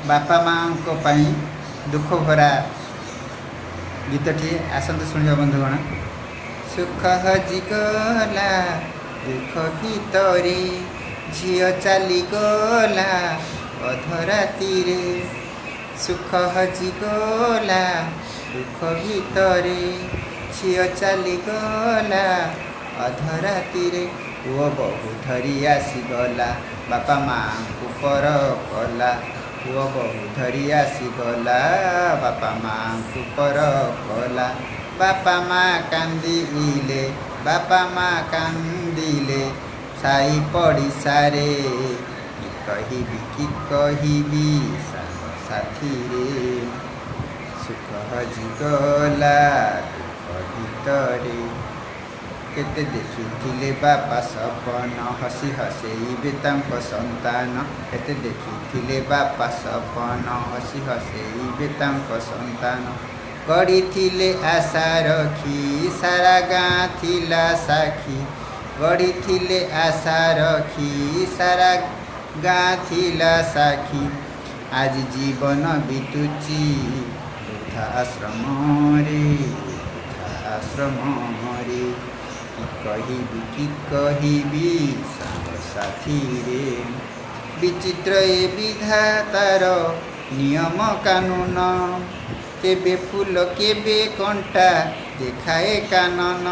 बापा माँ को पाई दुख भरा गीतटी आसतु शुणा बंधुगण। सुख हजिगला दुख भितरे झियो चलीगला अधराती रे। सुख हजिगला दुख भितरे झियो चलीगला अधराती रे। पुओ बहु धरी आसीगला बापा माँ को पर कला। पुओ बहु धरी आसीगला बापा माँ को पर कला। बापा माँ कांदिले बापा माँ कांदिले साई पड़िशा रे। कि कहबी सांग साथी रे। सुख हजिगला दुख भितरे केते देखिथिले बापा सपन हसी हसेइबे तांको संतान। केते देखिथिले बापा सपन हसी हसेइबे तांको संतान। गढ़िथिले आशा रखी सारा गाँ थिला साखी। गढ़िथिले आशा रखी सारा गाँ थिला साखी। आज जीवन बितुची वृद्धा आश्रम रे वृद्धा आश्रम रे। कि कहबी सांग साथी रे। विचित्र ए विधातार नियम कानून केबे फूल केबे कंटा देखाए कानन।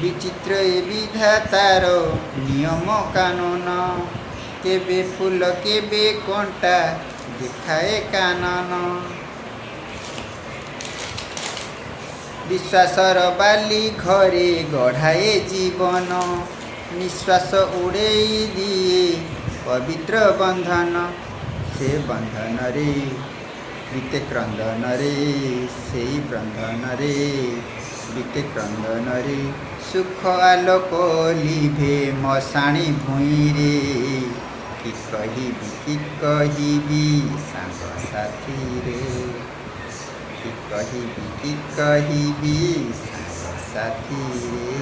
विचित्र ए विधातार नियम कानून केबे फूल केबे कंटा देखाए कानन। विश्वासर बाली घरे गढ़ाए जीवन निश्वास उड़ेई दिए पवित्र बंधन। से बंधन रे बीते क्रंदन रे से बंधन रे बीते क्रंदन रे। सुख आलोक लिभे मशाणी भूई रे। कि कहबी सांग साथी रे। कि कहबी सांग साथी रे।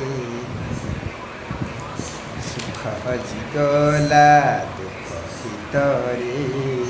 सुख हजिगला दुख भितरे